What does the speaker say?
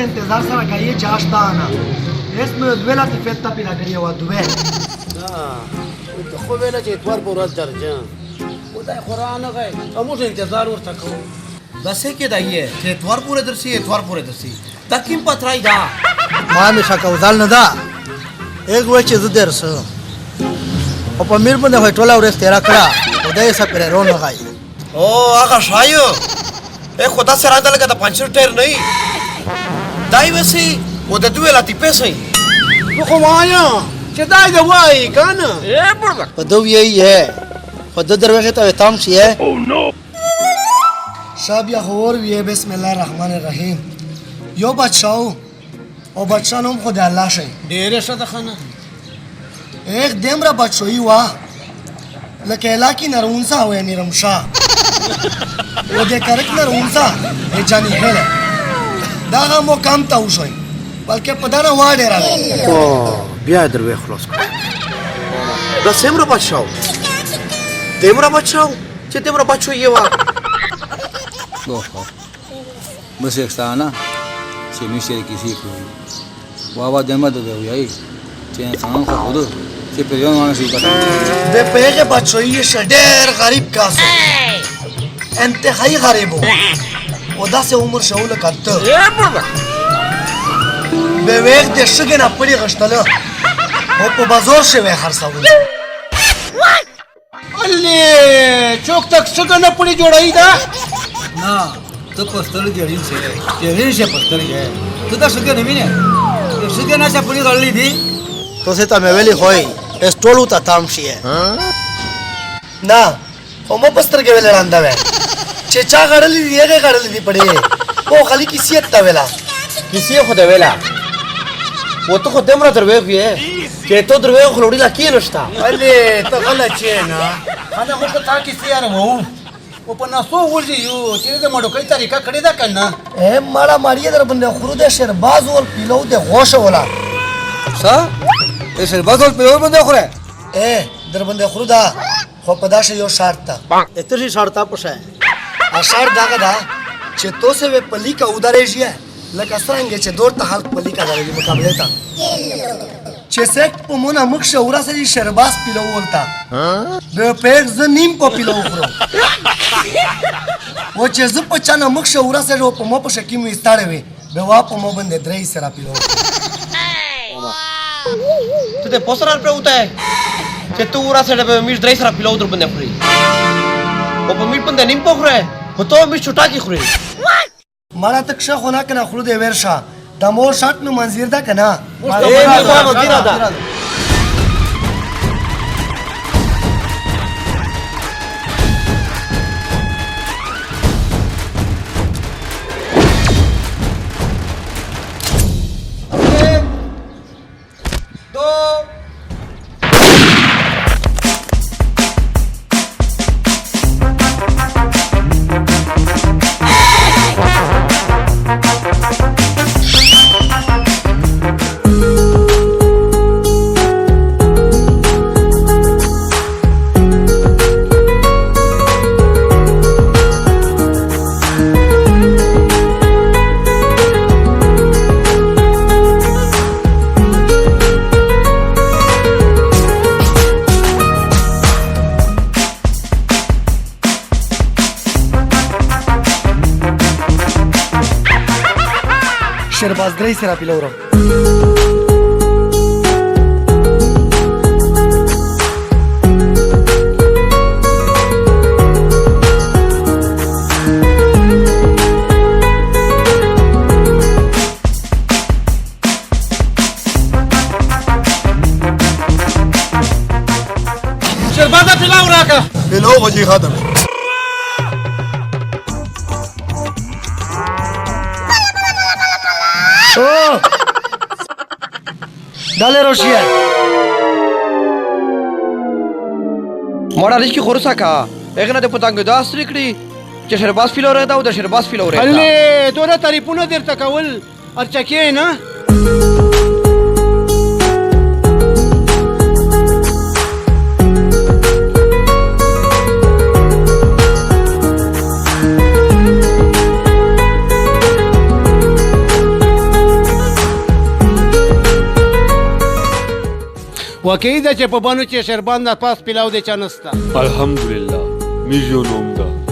انتظار سره کوي چې اشتانه اسمه دویلا ته فتا پیدا کړی و دوه دا خو ویل چې اتوار په ورځ درځم خدای قرآن غي موږ انتظار ورته کوو بس کې دایې چې اتوار پورې درسي دا کوم پترای دا ما مې شکه وزال نه دا ایک وای چې زه درسم او په میر باندې هټولا ورځ تیرا کړه خدای سره پر رون غای او هغه شایو اے خدا سره راځه لګا دا پنځه ټیر نه دای وسی و د دوی لاتی پیسې نو خو وایا چې دای دا وای کنه اے بربک په دوی یې ہے خود دروازه ته تام شي ہے او نو شاب یا اور وی بسم الله الرحمن الرحیم یو بادشاہ او بادشاہ نوم خدای الله شي ډېر ښه ده خانه ایک دمرا بادشاہی وا لکه علاقی نرونسا وې نیرمشا و دې کرک نرونسا ای جانی هله دا مو کام تا وشوي بلکې په دغه واډه راغلی او بیا دروي خلاص کړ دا سمره بادشاہ دمرا بادشاہ چې دمرا بادشاہ یې وا ojo بس extraña si me dice que sí guava de más de hoy ahí tiene tan jodo se perdió no así para د پیغه بادشاہی شډیر غریب کاسو انتهایی غریب و داسې عمر شاول کته به وخت د شګه نه پړي غشتله او په بازار شوی خرڅول اللی چوک تک څنګه نه پړي جوړای دا ना तो पस्तल जरीन से पस्तल है तो ता सके नहीं ने सके ना से पूरी कर ली थी तो से ता मेवेली होई स्टोल उता ताम शी है ना ओ मो पस्तर के वेले रांदा वे चेचा गाडली दी के गाडली दी पड़े ओ खाली किसी अत्ता वेला किसी खुद वेला वो तो खुद मरा दरवे भी है कि तो दरवे खलोड़ी ला की नष्टा اللی ته غلط چې نه خانه مو ته تا کیسه یار وو او په ناسو ورځي یو چې د مړو کوي طریقه کړی دا کنه اے مالا ماریه در بنده خرود شرباز ول پیلو د غوش ولا सा es el vaso peor bande khore اے در بنده خرودا خو پداشه یو شرط تا اتر شي شرطه پشه ا شرط داګه دا چې تو سے و پلی کا ودارېږي لکه څنګه چې دور ته حال پلی کا داري مقابله تا چې سک په مونږه مخ شورا سره شرباز پیلو ولتا به پیګ ز نیم په پیلو خورو و چې ز په چانه مخ شورا سره په مو په شکی مې ستاره وي به وا په مو باندې درې سره پیلو तो ते पोस्टर पे होता है कि तू उरा से पे मीट ड्राई सरा पिलो उधर बंदे फ्री ओ पे मीट बंदे निम पोखरे हो तो मीट छुटा की खरे مالا تک شا خونا کنه خلود ورشا دا مور شات نو منزیر دا کنه اے میرا دینا دا شرباز درې سره پیلو ورو شرباده پلاو راکا پیلو وجی خادم Dale Rosia. मोड़ा रिच की खुरसा का एक ना ते पतंग दास रिकड़ी چې شرباز پیلو رہتا او د شرباز پیلو رہتا اللی دوره تعریفونه درته کول ارچکې نه واقعي ده چې په بانو چې شربان نه پاس پیلاو دی چا نسته. الحمدلله میږ یو نوم ده